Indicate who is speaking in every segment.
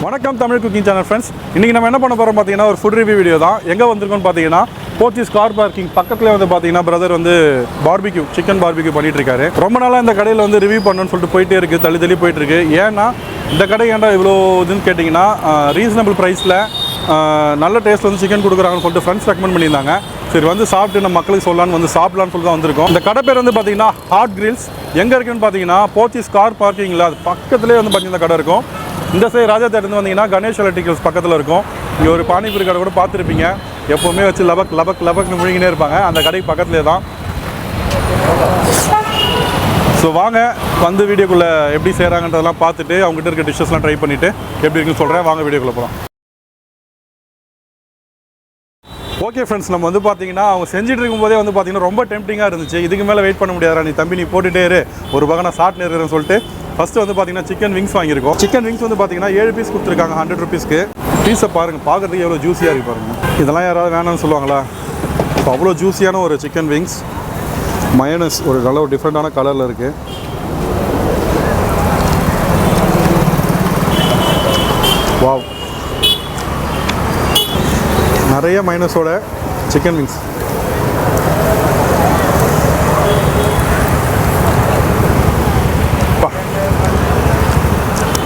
Speaker 1: வணக்கம் Tamil cooking channel friends. இன்றைக்கி நம்ம என்ன பண்ண போகிறோம் பார்த்தீங்கன்னா ஒரு ஃபுட் ரிவ்யூ வீடியோ தான். எங்கே வந்திருக்கோன்னு பார்த்தீங்கன்னா போத்தீஸ் கார் பார்க்கிங் பக்கத்துலேயே வந்து பார்த்தீங்கன்னா பிரதர் வந்து பார்பிக்யூ சிக்கன் பார்பிக்யூ பண்ணிட்டு இருக்காரு. ரொம்ப நாளாக இந்த கடையில் வந்து ரிவ்யூ பண்ணணும்னு சொல்லிட்டு போயிட்டே இருக்குது, தள்ளி போயிட்டு இருக்கு. ஏன்னா இந்த கடை ஏன்டா இவ்வளோ இதுன்னு கேட்டிங்கன்னா ரீசனபிள் ப்ரைஸில் நல்ல டேஸ்ட் வந்து சிக்கன் கொடுக்குறாங்கன்னு சொல்லிட்டு ஃப்ரெண்ட்ஸ் ரெக்கமெண்ட் பண்ணியிருந்தாங்க. சரி வந்து சாப்பிட்டு நம்ம மக்களுக்கு சொல்லலான்னு வந்து சாப்பிடலான்னு சொல்லி தான் வந்திருக்கோம். இந்த கடை பேர் வந்து பார்த்தீங்கன்னா ஹாட் கிரில்ஸ். எங்கே இருக்குன்னு பார்த்தீங்கன்னா போத்தீஸ் கார் பார்க்கிங்கில் அது பக்கத்துலேயே வந்து பார்த்தீங்கன்னா கடை இருக்கும். இந்த சைடு ராஜா தேட்டர் வந்தீங்கன்னா கணேஷ் எலக்ட்ரிக்கல்ஸ் பக்கத்தில் இருக்கும். இங்கே ஒரு பானிபூரி கடை கூட பார்த்துருப்பீங்க. எப்போவுமே வச்சு லபக்னு முழுங்கினே இருப்பாங்க. அந்த கடைக்கு பக்கத்துலேயே தான். ஸோ வாங்க வந்து வீடியோக்குள்ளே எப்படி செய்கிறாங்கன்றதெல்லாம் பார்த்துட்டு அவங்ககிட்ட இருக்க டிஷ்ஷஸ்லாம் ட்ரை பண்ணிவிட்டு எப்படி இருக்குன்னு சொல்கிறேன். வாங்க வீடியோக்குள்ளே போகலாம். ஓகே ஃப்ரெண்ட்ஸ், நம்ம வந்து பார்த்தீங்கன்னா அவங்க செஞ்சுட்டு இருக்கும்போதே வந்து பார்த்தீங்கன்னா ரொம்ப டெம்ப்டிங்காக இருந்துச்சு. இதுக்கு மேலே வெயிட் பண்ண முடியாதா, நீ தம்பி நீ போட்டுகிட்டே இரு, ஒரு பக்கம் நான் சாப்பிட்டு இருக்கிறேன்னு சொல்லிட்டு ஃபஸ்ட்டு வந்து பார்த்தீங்கன்னா சிக்கன் விங்ஸ் வாங்கியிருக்கோம். சிக்கன் விங்ஸ் வந்து பார்த்தீங்கன்னா 7 பீஸ் கொடுத்துருக்காங்க 100 ருபீஸ்க்கு. பீஸை பாருங்கள், பார்க்குறதுக்கு எவ்வளோ ஜூஸியாக இருக்குது பாருங்கள். இதெல்லாம் யாராவது வேணாம்னு சொல்லுவாங்களா? ஸோ அவ்வளோ ஜூஸியான ஒரு சிக்கன் விங்ஸ். மயோனஸ் ஒரு நல்ல ஒரு டிஃப்ரெண்ட்டான கலரில் இருக்குது. வாவ், நிறைய மைனஸோட சிக்கன் விங்ஸ்.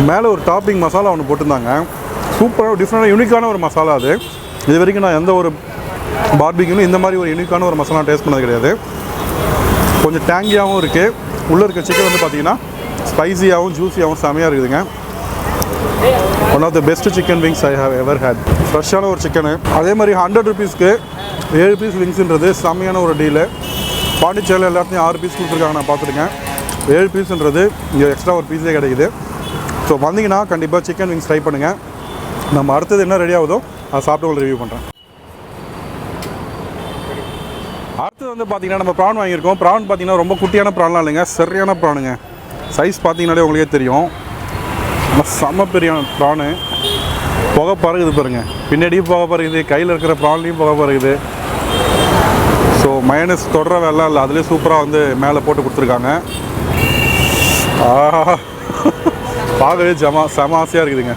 Speaker 1: மேலே ஒரு டாப்பிங் மசாலா ஒன்று போட்டிருந்தாங்க. சூப்பராக டிஃப்ரெண்டாக யூனிக்கான ஒரு மசாலா அது. இது வரைக்கும் நான் எந்த ஒரு பார்பிக்யூலும் இந்த மாதிரி ஒரு யூனிக்கான ஒரு மசாலா டேஸ்ட் பண்ணது கிடையாது. கொஞ்சம் டேங்கியாகவும் இருக்குது. உள்ளே இருக்க சிக்கன் வந்து பார்த்திங்கன்னா ஸ்பைஸியாகவும் ஜூஸியாகவும் செமையாக இருக்குதுங்க. One of the best chicken wings I have ever had. ஃப்ரெஷ்ஷான ஒரு சிக்கனு. அதே மாதிரி 100 ருபீஸ்க்கு 7 பீஸ் விங்ஸுன்றது செம்மையான ஒரு டீலு. பாண்டிச்சேரியில் எல்லாத்தையும் 6 பீஸ் கொடுத்துருக்காங்க, நான் பார்த்துருக்கேன். 7 பீஸுன்றது இங்கே எக்ஸ்ட்ரா ஒரு பீஸே கிடைக்குது. ஸோ வந்தீங்கன்னா கண்டிப்பாக சிக்கன் விங்ஸ் ட்ரை பண்ணுங்கள். நம்ம அடுத்தது என்ன ரெடி ஆகுதோ அதை சாப்பிட்டு உங்களுக்கு ரிவ்யூ பண்ணுறேன். அடுத்தது வந்து பார்த்திங்கன்னா நம்ம ப்ரான் வாங்கியிருக்கோம். ப்ரான் பார்த்திங்கன்னா ரொம்ப குட்டியான ப்ரான்லாம் இல்லைங்க, சரியான ப்ரானுங்க. சைஸ் பார்த்திங்கனாலே உங்களுக்கே தெரியும். செம்ம பெரிய ப்ரானு. புகை பறகுது பாருங்கள், பின்னாடியும் புகை பறகுது, கையில் இருக்கிற ப்ரான்லேயும் புகை பறகுது. ஸோ மயோனஸ் தொடர வேலை இல்லை, அதுலேயே சூப்பராக வந்து மேலே போட்டு கொடுத்துருக்காங்க. ஆஹா, பார்க்கவே செம ஆசையாக இருக்குதுங்க.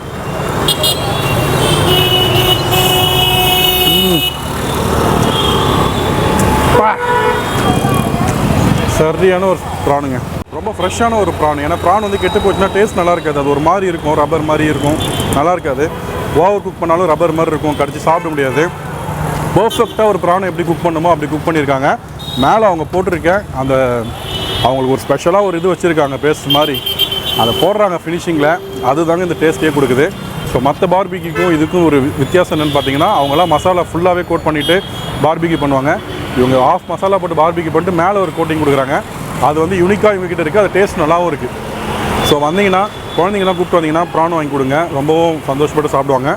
Speaker 1: சரியான ஒரு ப்ரானுங்க, ரொம்ப ஃப்ரெஷ்ஷான ஒரு ப்ரான். ஏன்னா ப்ரான் வந்து கெட்டு போச்சுன்னா டேஸ்ட் நல்லா இருக்காது. அது ஒரு மாதிரி இருக்கும், ரப்பர் மாதிரி இருக்கும், நல்லா இருக்காது. ஓவர் குக் பண்ணாலும் ரப்பர் மாதிரி இருக்கும், கடிச்சு சாப்பிட முடியாது. பர்ஃபெக்டாக ஒரு ப்ரானை எப்படி குக் பண்ணுமோ அப்படி குக் பண்ணியிருக்காங்க. மேலே அவங்க போட்டிருக்கேன் அந்த அவங்களுக்கு ஒரு ஸ்பெஷலாக ஒரு இது வச்சுருக்காங்க, பேஸ்ட் மாதிரி அதை போடுறாங்க ஃபினிஷிங்கில். அதுதாங்க இந்த டேஸ்ட்டே கொடுக்குது. ஸோ மற்ற பார்பிக்யூக்கும் இதுக்கும் ஒரு வித்தியாசம் என்னென்னு பார்த்தீங்கன்னா அவங்களாம் மசாலா ஃபுல்லாகவே கோட் பண்ணிவிட்டு பார்பிக்யூ பண்ணுவாங்க. இவங்க ஆஃப் மசாலா போட்டு பார்பிக்யூ பண்ணிட்டு மேலே ஒரு கோட்டிங் கொடுக்குறாங்க. அது வந்து யூனிக்காக இவங்ககிட்ட இருக்குது. அது டேஸ்ட் நல்லாவும் இருக்குது. ஸோ வந்தீங்கன்னா குழந்தைங்களாம் கூப்பிட்டு வந்தீங்கன்னா ப்ரான் வாங்கி கொடுங்க, ரொம்பவும் சந்தோஷப்பட்டு சாப்பிடுவாங்க.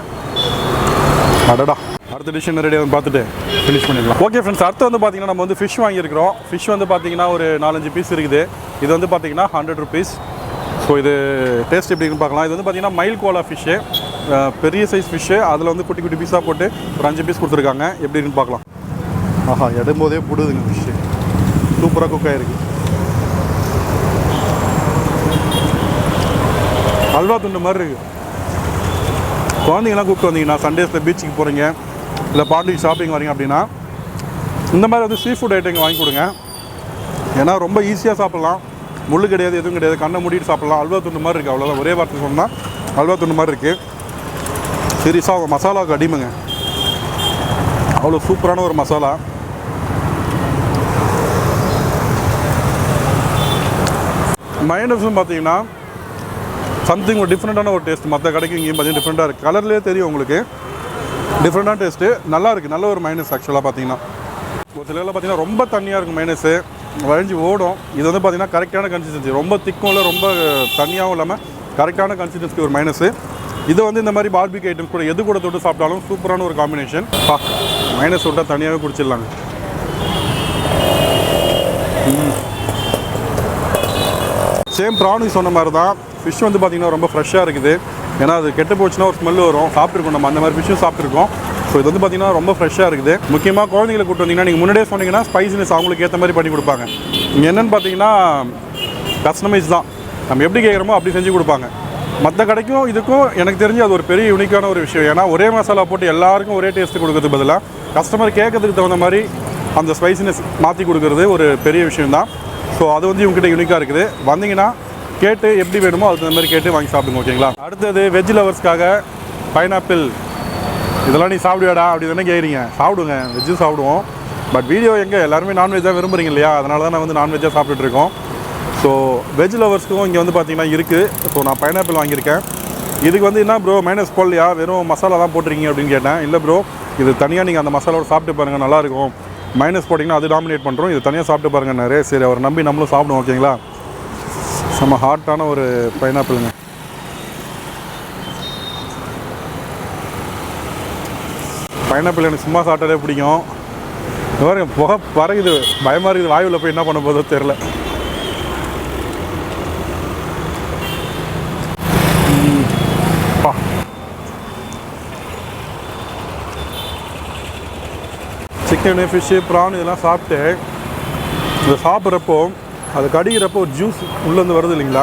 Speaker 1: அடடா, அடுத்த டிஷ் என்ன ரெடியாக பார்த்துட்டு ஃபினிஷ் பண்ணிடலாம். ஓகே ஃப்ரெண்ட்ஸ், அடுத்து வந்து பார்த்திங்கன்னா நம்ம வந்து ஃபிஷ் வாங்கியிருக்கிறோம். ஃபிஷ் வந்து பார்த்திங்கன்னா ஒரு 4-5 பீஸ் இருக்குது. இது வந்து பார்த்திங்கன்னா 100 ருபீஸ். ஸோ இது டேஸ்ட் எப்படின்னு பார்க்கலாம். இது வந்து பார்த்திங்கன்னா மைல் கோலா ஃபிஷ்ஷு, பெரிய சைஸ் ஃபிஷ்ஷு. அதில் வந்து குட்டி குட்டி பீஸாக போட்டு ஒரு 5 பீஸ் கொடுத்துருக்காங்க. எப்படின்னு பார்க்கலாம். ஆஹா, எடும்போதே புடுதுங்க ஃபிஷ்ஷு, சூப்பராக குக் ஆகிருக்கு. அல்வா துண்டு மாதிரி இருக்குது. குழந்தைங்களாம் கூப்பிட்டு வந்தீங்கன்னா சண்டேஸில் பீச்சுக்கு போகிறீங்க இல்லை பாண்டி ஷாப்பிங் வரீங்க அப்படின்னா இந்த மாதிரி வந்து சீ ஃபுட் ஐட்டம் வாங்கி கொடுங்க. ஏன்னா ரொம்ப ஈஸியாக சாப்பிட்லாம், முள்ளு கிடையாது, எதுவும் கிடையாது, கண்ணை மூடிட்டு சாப்பிட்லாம். அல்வா துண்டு மாதிரி இருக்குது, அவ்வளோதான். ஒரே வார்த்தை சொன்னால் அல்வா துண்டு மாதிரி இருக்குது. சீரியஸாக அவங்க மசாலாவுக்கு அடிமைங்க, அவ்வளோ சூப்பரான ஒரு மசாலா. மயோனஸும் பார்த்தீங்கன்னா சம்திங் ஒரு டிஃப்ரெண்ட்டான ஒரு டேஸ்ட். மற்ற கடைக்கு இங்கேயும் பார்த்தீங்கன்னா டிஃப்ரெண்ட்டாக இருக்குது. கலர்லேயே தெரியும் உங்களுக்கு, டிஃப்ரெண்ட்டான டேஸ்ட்டு. நல்லா இருக்குது, நல்ல ஒரு மைனஸ். ஆக்சுவலாக பார்த்தீங்கன்னா ஒரு சிலரில் பார்த்தீங்கன்னா ரொம்ப தண்ணியாக இருக்கும் மைனஸு, வழிஞ்சு ஓடும். இது வந்து பார்த்திங்கன்னா கரெக்டான கன்சிஸ்டன்சி, ரொம்ப திக்கும் இல்லை ரொம்ப தண்ணியாகவும் இல்லாமல் கரெக்டான கன்சிஸ்டன்சி ஒரு மைனஸு. இது வந்து இந்த மாதிரி பார்பிக்யூ ஐட்டம்ஸ் கூட எது கூட தொட்டு சாப்பிட்டாலும் சூப்பரான ஒரு காம்பினேஷன். மைனஸ் விட்டால் தனியாகவே குடிச்சிடலாங்க. சேம் ப்ரானுக்கு சொன்ன மாதிரி தான் ஃபிஷ் வந்து பார்த்திங்கன்னா ரொம்ப ஃப்ரெஷ்ஷாக இருக்குது. ஏன்னா அது கெட்டு போச்சுன்னா ஒரு ஸ்மெல் வரும். சாப்பிட்ருக்கோம் நம்ம, அந்த மாதிரி ஃபிஷ்ஷும் சாப்பிட்ருக்கோம். ஸோ இது வந்து பார்த்திங்கன்னா ரொம்ப ஃப்ரெஷ்ஷாக இருக்குது. முக்கியமாக குழந்தைங்களை கூப்பிட்டு வந்தீங்கன்னா நீங்கள் முன்னாடியே சொன்னீங்கன்னா ஸ்பைசினஸ் அவங்களுக்கு ஏற்ற மாதிரி பண்ணி கொடுப்பாங்க. இங்கே என்னென்னு பார்த்தீங்கன்னா கஸ்டமைஸ் தான், நம்ம எப்படி கேட்குறோமோ அப்படி செஞ்சு கொடுப்பாங்க. மற்ற கடைக்கும் இதுக்கும் எனக்கு தெரிஞ்சு அது ஒரு பெரிய யூனிக்கான ஒரு விஷயம். ஏன்னா ஒரே மசாலா போட்டு எல்லாருக்கும் ஒரே டேஸ்ட்டு கொடுக்கறதுக்கு பதிலாக கஸ்டமர் கேட்கறதுக்கு தகுந்த மாதிரி அந்த ஸ்பைசினஸ் மாற்றி கொடுக்குறது ஒரு பெரிய விஷயம்தான். ஸோ அது வந்து இவங்ககிட்ட யூனிக்காக இருக்குது. வந்தீங்கன்னா கேட்டு எப்படி வேணுமோ அதுக்கு தகுந்த மாதிரி கேட்டு வாங்கி சாப்பிடுங்க, ஓகேங்களா? அடுத்தது வெஜ் லவர்ஸ்க்காக பைனாப்பிள். இதெல்லாம் நீ சாப்பிடுவியாடா அப்படி தானே கேட்குறீங்க. சாப்பிடுங்க, வெஜ்ஜும் சாப்பிடுவோம். பட் வீடியோ எங்கே எல்லாருமே நான்வெஜ்ஜாக விரும்புகிறீங்க இல்லையா? அதனால தான் நான் வந்து நான்வெஜ்ஜாக சாப்பிட்டுட்ருக்கோம். ஸோ வெஜ் லவர்ஸ்க்கும் இங்கே வந்து பார்த்திங்கன்னா இருக்குது. ஸோ நான் பைனாப்பிள் வாங்கியிருக்கேன். இதுக்கு வந்து என்ன ப்ரோ மைனஸ் போடலையா, வெறும் மசாலா தான் போட்டிருக்கீங்க அப்படின்னு கேட்டேன். இல்லை ப்ரோ, இது தனியாக நீங்கள் அந்த மசாலாவோட சாப்பிட்டு பாருங்கள், நல்லாயிருக்கும். மைனஸ் போட்டிங்கன்னா அது டாமினேட் பண்ணுறோம், இது தனியாக சாப்பிட்டு பாருங்கள் நிறைய. சரி, அவர் நம்பி நம்மளும் சாப்பிடுவோம், ஓகேங்களா? செம்ம ஹாட்டான ஒரு பைனாப்பிளுங்க. பைனாப்பிள் எனக்கு சும்மா சாப்பிட்டாலே பிடிக்கும். பாருங்க புகை பறகுது, பயமாக இருக்குது. வாயுவில் போய் என்ன பண்ண போதோ தெரில. சிக்கனு, ஃபிஷ்ஷு, ப்ரான் இதெல்லாம் சாப்பிட்டு இதை சாப்பிட்றப்போ அது கடிக்கிறப்போ ஒரு ஜூஸ் உள்ளேருந்து வருது இல்லைங்களா,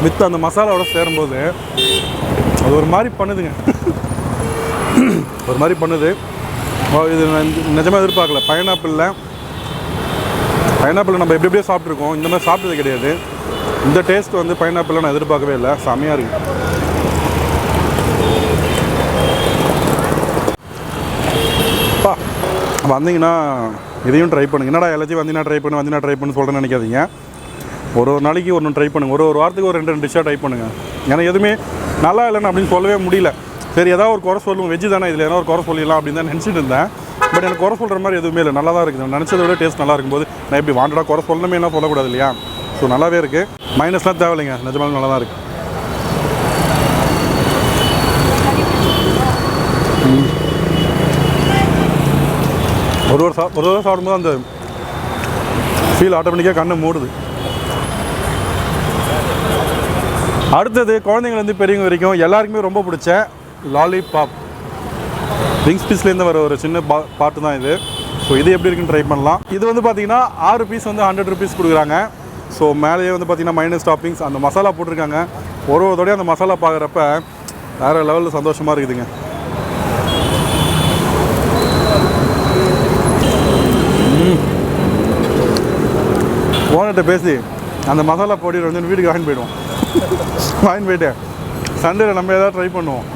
Speaker 1: வித் அந்த மசாலாவோட சேரும்போது அது ஒரு மாதிரி பண்ணுதுங்க. ஒரு மாதிரி பண்ணுது. இது நிஜமாக எதிர்பார்க்கல. பைனாப்பிளில் நம்ம எப்படி எப்படியோ சாப்பிட்ருக்கோம், இந்த மாதிரி சாப்பிட்டது கிடையாது. இந்த டேஸ்ட் வந்து பைனாப்பிளில் நான் எதிர்பார்க்கவே இல்லை. செம்மையாக இருக்குது. வந்தீங்கன்னா இதையும் ட்ரை பண்ணுங்கள். என்னடா எல்லாத்தையும் வந்தீங்கன்னா ட்ரை பண்ணு சொல்கிறேன்னு நினைக்காதீங்க. ஒரு நாளைக்கு ஒன்று ட்ரை பண்ணுங்கள். ஒரு வாரத்துக்கு ஒரு 2 டிஷ்ஷாக ட்ரை பண்ணுங்கள். ஏன்னா எதுவுமே நல்லா இல்லைன்னு அப்படின்னு சொல்லவே முடியல. சரி, ஏதாவது ஒரு குறை சொல்லுவோம், வெஜ்ஜு தானே, இதில் ஏதாவது ஒரு குறை சொல்லிடலாம் அப்படின்னு தான் நினச்சிட்டு இருந்தேன். பட் எனக்கு குறை சொல்கிற மாதிரி எதுவுமே இல்லை, நல்லா தான் இருக்குது. நினச்சதை விட டேஸ்ட் நல்லா இருக்கும்போது நான் எப்படி வாண்டடாக குறை சொல்லணுமே என்ன சொல்லக்கூடாது இல்லையா? ஸோ நல்லாவே இருக்குது. மைனஸ்லாம் தேவையில்லைங்க, நிஜமாக நல்லா தான் இருக்குது. ஒரு தடவை சாப்பிடும்போது அந்த ஃபீல் ஆட்டோமேட்டிக்காக கண்ணை மூடுது. அடுத்தது குழந்தைங்கள்லேருந்து பெரியவங்க வரைக்கும் எல்லாருக்குமே ரொம்ப பிடிச்ச லாலிபாப். விங்ஸ் பீஸ்லேருந்து வர ஒரு சின்ன பாட்டு தான் இது. ஸோ இது எப்படி இருக்குன்னு ட்ரை பண்ணலாம். இது வந்து பார்த்திங்கன்னா 6 பீஸ் வந்து 100 rupees கொடுக்குறாங்க. ஸோ மேலேயே வந்து பார்த்திங்கன்னா மைனஸ் டாப்பிங்ஸ் அந்த மசாலா போட்டிருக்காங்க. ஒரு தடவையும் அந்த மசாலா பார்க்குறப்ப வேறு லெவலில் சந்தோஷமாக இருக்குதுங்க. ஓனர்கிட்ட பேசி அந்த மசாலா பொடி வந்து வீட்டுக்கு வாங்கி போய்ட்டு சண்டேல நம்ம எதாவது ட்ரை பண்ணுவோம்,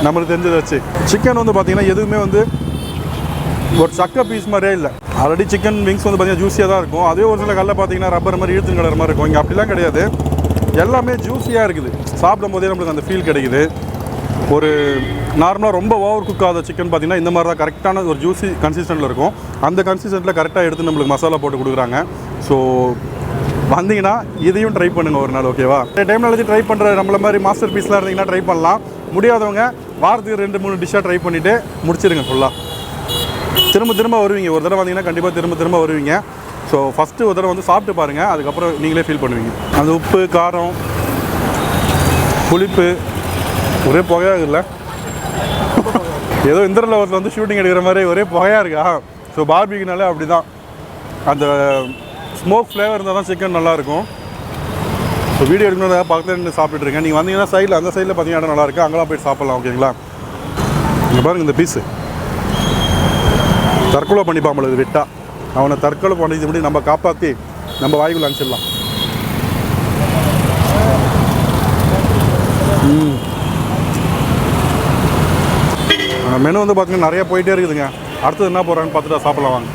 Speaker 1: நம்மளுக்கு தெரிஞ்சதை வச்சு. சிக்கன் வந்து பார்த்திங்கன்னா எதுவுமே வந்து ஒரு சக்க பீஸ் மாதிரியே இல்லை. ஆல்ரெடி சிக்கன் விங்ஸ் வந்து பார்த்திங்கன்னா ஜூஸியாக தான் இருக்கும். அதே ஒரு சில கல்லில் பார்த்திங்கன்னா ரப்பர் மாதிரி இழுத்து கிடற மாதிரி இருக்கும். இங்கே அப்படிலாம் கிடையாது, எல்லாமே ஜூஸியாக இருக்குது. சாப்பிடும் போதே நம்மளுக்கு அந்த ஃபீல் கிடைக்குது. ஒரு நார்மலாக ரொம்ப ஓவர் குக் ஆகாத சிக்கன் பார்த்திங்கன்னா இந்த மாதிரி தான் கரெக்டான ஒரு ஜூஸி கன்சிஸ்டன்ட்டில் இருக்கும். அந்த கன்சிஸ்டன்ட்டில் கரெக்டாக எடுத்து நம்மளுக்கு மசாலா போட்டு கொடுக்குறாங்க. ஸோ வந்தீங்கன்னா இதையும் ட்ரை பண்ணுங்கள் ஒரு நாள், ஓகேவா? டைமில் வச்சு ட்ரை பண்ணுற நம்மள மாதிரி மாஸ்டர் பீஸ்லாம் இருந்தீங்கன்னா ட்ரை பண்ணலாம். முடியாதவங்க வாரத்துக்கு 2-3 டிஷ்ஷாக ட்ரை பண்ணிவிட்டு முடிச்சிருங்க ஃபுல்லாக. திரும்ப வருவீங்க. ஒரு தடவை வந்தீங்கன்னா கண்டிப்பாக திரும்ப வருவீங்க. ஸோ ஃபஸ்ட்டு ஒரு தடவை வந்து சாப்பிட்டு பாருங்கள், அதுக்கப்புறம் நீங்களே ஃபீல் பண்ணுவீங்க. அந்த உப்பு, காரம், புளிப்பு ஒரே புகையாக இல்லை. ஏதோ இந்த லெவலில் வந்து ஷூட்டிங் எடுக்கிற மாதிரி ஒரே புகையாக இருக்கா? ஸோ பார்பிக்யூனாலே அப்படி தான். அந்த ஸ்மோக் ஃப்ளேவர் இருந்தால் தான் சிக்கன் நல்லாயிருக்கும். ஸோ வீடியோ எடுக்கணும் பக்கத்தில் நின்று சாப்பிட்டுருக்கேன். நீங்கள் வந்தீங்கன்னா சைடில் அந்த சைடில் பார்த்தீங்கன்னா இடம் நல்லாயிருக்கு, அங்கெல்லாம் போய்ட்டு சாப்பிட்லாம், ஓகேங்களா? இங்கே பாருங்கள், இந்த பீஸு தற்கொலை பண்ணிப்பாமல் இது விட்டா அவனை தற்கொலை பண்ணி முடி நம்ம காப்பாற்றி நம்ம வாய்க்குள்ள அனுப்பிச்சிடலாம். மெனு வந்து பார்த்தீங்கன்னா நிறையா போயிட்டே இருக்குதுங்க. அடுத்தது என்ன போகிறான்னு பார்த்துட்டு சாப்பிடலாம் வாங்க.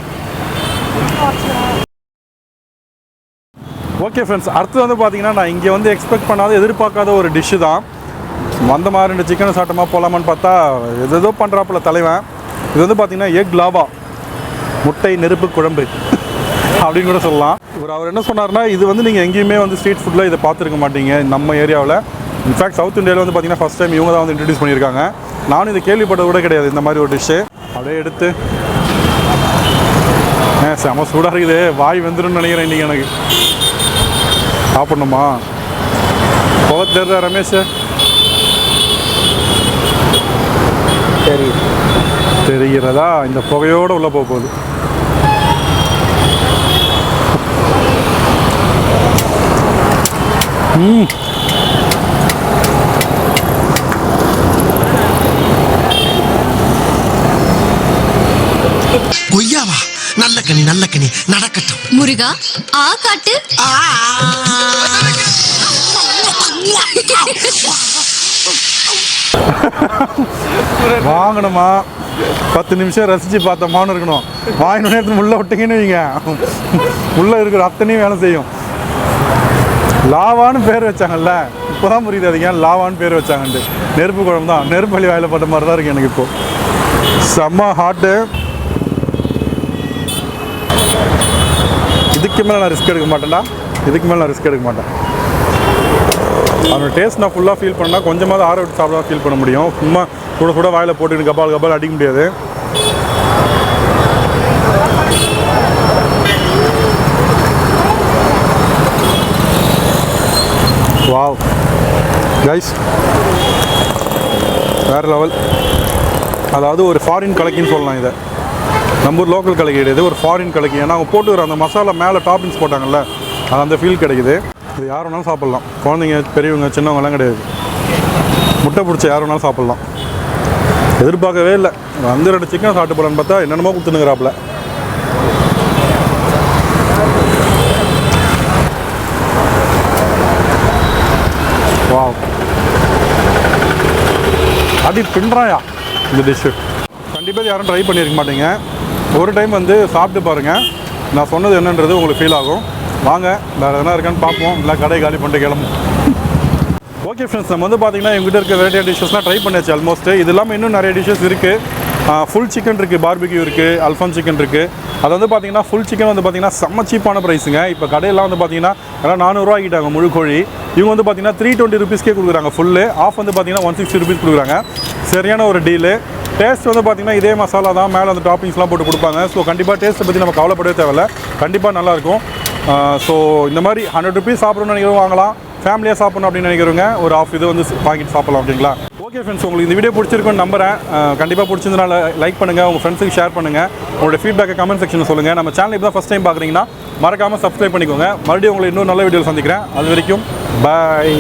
Speaker 1: ஓகே ஃப்ரெண்ட்ஸ், அடுத்தது வந்து பார்த்தீங்கன்னா நான் இங்கே வந்து எக்ஸ்பெக்ட் பண்ணாத எதிர்பார்க்காத ஒரு டிஷ்ஷு தான். வந்த மாதிரி 2 சிக்கனை சாப்பிட்டோமா போகலாமான்னு பார்த்தா எதோ பண்ணுறாப்புல தலைவன். இது வந்து பார்த்தீங்கன்னா எக் லாவா, முட்டை நெருப்பு குழம்பு அப்படின்னு கூட சொல்லலாம். அவர் என்ன சொன்னார்னா, இது வந்து நீங்கள் எங்கேயுமே வந்து ஸ்ட்ரீட் ஃபுட்டில் இதை பார்த்துருக்க மாட்டீங்க நம்ம ஏரியாவில். இன்ஃபேக்ட் சவுத் இந்தியாவில் வந்து பார்த்தீங்கன்னா ஃபஸ்ட் டைம் இவங்க தான் வந்து இன்ட்ரடியூஸ் பண்ணியிருக்காங்க. நானும் இதை கேள்விப்பட்டது கூட கிடையாது இந்த மாதிரி ஒரு டிஷ்ஷு. அப்படியே எடுத்து செம சூடாக இருக்குது, வாய் வெந்துருன்னு நினைக்கிறேன் இன்றைக்கி. எனக்கு சாப்பிட்ணுமா? போக தெரியுதா ரமேஷ்? சரி, தெரிகிறதா? இந்த புகையோடு உள்ளே போக போகுது.
Speaker 2: கனி நல்ல கனி நடக்கட்டும்.
Speaker 3: முருகா ஆ காட்டு.
Speaker 1: வாங்கணுமா 10 நிமிஷம் ரசிச்சு பார்த்தோமான்னு இருக்கணும். வாங்கின நேரத்தில் உள்ள விட்டீங்கன்னு வைங்க, உள்ள இருக்கிற அத்தனையும் வேலை செய்யும். லாவான்னு பேர் வச்சாங்கல்ல, இப்போதான் புரியுது அதுக்கு ஏன் லாவான்னு பேர் வச்சாங்கன்ட்டு. நெருப்பு குழம்பு தான், நெருப்பு வழி வாயில போட்ட மாதிரி தான் இருக்கு எனக்கு. இப்போ செம்ம ஹாட்டு. இதுக்கு மேலே நான் ரிஸ்க் எடுக்க மாட்டேன்டா, இதுக்கு மேலே நான் ரிஸ்க் எடுக்க மாட்டேன். அதோட டேஸ்ட் நான் ஃபுல்லாக ஃபீல் பண்ணால் கொஞ்சமாவது ஆற விட்டு சாப்பிட ஃபீல் பண்ண முடியும். சும்மா கூட கூட வாயில் போட்டுக்கிட்டு கபால் கபால் அடிக்க முடியாது. வாவ் கைஸ், வேறு லெவல். அதாவது ஒரு ஃபாரின் கலக்கின்னு சொல்லலாம் இதை. நம்ம ஊர் லோக்கல் கலக்கி கிடையாது, ஒரு ஃபாரின் கலக்கி. ஏன்னா அவங்க போட்டுக்கிற அந்த மசாலா மேலே டாப்பிங்ஸ் போட்டாங்கல்ல, அது அந்த ஃபீல் கிடைக்குது. இது யார் வேணாலும் சாப்பிட்லாம், குழந்தைங்க பெரியவங்க சின்னவங்கலாம் கிடையாது. முட்டை பிடிச்ச யார் வேணாலும் சாப்பிட்லாம். எதிர்பார்க்கவே இல்லை, வந்து 2 சிக்கன் சாப்பிட்டு போகலான்னு பார்த்தா என்னென்னமோ கொடுத்துனுங்கிறாப்புல. வாவ், அடி பின்றாயா இந்த டிஷ்ஷு. கண்டிப்பாக யாரும் ட்ரை பண்ணியிருக்க மாட்டீங்க. ஒரு டைம் வந்து சாப்பிட்டு பாருங்கள், நான் சொன்னது என்னன்றது உங்களுக்கு ஃபீல் ஆகும். வாங்க வேறு எதனா இருக்கான்னு பார்ப்போம், இல்லை கடை காலி பண்ணிட்டு கிளம்பும். ஓகே ஃப்ரெண்ட்ஸ், நம்ம வந்து பார்த்தீங்கன்னா எங்கிட்ட இருக்க வெரைட்டி டிஷ்ஷஸ்லாம் ட்ரை பண்ணியாச்சு ஆல்மோஸ்ட். இது இல்லாமல் இன்னும் நிறைய டிஷ்ஷஸ் இருக்குது. ஃபுல் சிக்கன் இருக்குது, பார்பிக்யூ இருக்குது, அல்ஃபான் சிக்கன் இருக்குது. அது வந்து பார்த்தீங்கன்னா ஃபுல் சிக்கன் வந்து பார்த்தீங்கன்னா செம்ம சீப்பான ப்ரைஸுங்க. இப்போ கடையெல்லாம் வந்து பார்த்தீங்கன்னா எல்லாம் 400 ரூபா ஆகிட்டாங்க முழு கோழி. இவங்க வந்து பார்த்தீங்கன்னா 320 ருபீஸ்க்கே கொடுக்குறாங்க ஃபுல்லு. ஆஃப் வந்து பார்த்தீங்கன்னா 160 ருபீஸ் கொடுக்குறாங்க. சரியான ஒரு டீலு. டேஸ்ட் வந்து பார்த்தீங்கன்னா இதே மசாலா தான், மேலே அந்த டாப்பிங்ஸ்லாம் போட்டு கொடுப்பாங்க. ஸோ கண்டிப்பாக டேஸ்ட்டை பற்றி நம்ம கவலைப்படவே தேவையில்ல, கண்டிப்பாக நல்லாயிருக்கும். ஸோ இந்த மாதிரி 100 ருபீஸ் சாப்பிடணும்னு நினைக்கிறவங்க வாங்கலாம். ஃபேமிலியாக சாப்பிடணும் அப்படின்னு நினைக்கிறவங்க ஒரு ஆஃப் இது வந்து வாங்கிட்டு சாப்பிடலாம். அப்படிங்களா? ஓகே ஃப்ரெண்ட்ஸ், உங்களுக்கு இந்த வீடியோ பிடிச்சிருக்குன்னு நம்புறேன். கண்டிப்பாக பிடிச்சிருந்தனால லைக் பண்ணுங்கள், உங்கள் ஃப்ரெண்ட்ஸுக்கு ஷேர் பண்ணுங்கள். உங்களோட ஃபீட்பேக்கை கமெண்ட் செக்ஷனில் சொல்லுங்கள். நம்ம சேனல் இப்போ தான் ஃபஸ்ட் டைம் பார்க்குறீங்கன்னா மறக்காமல் சப்ஸ்கிரைப் பண்ணிக்கோங்க. மறுபடியும் உங்களை இன்னொரு நல்ல வீடியோவில் சந்திக்கிறேன். அது வரைக்கும் பாய்.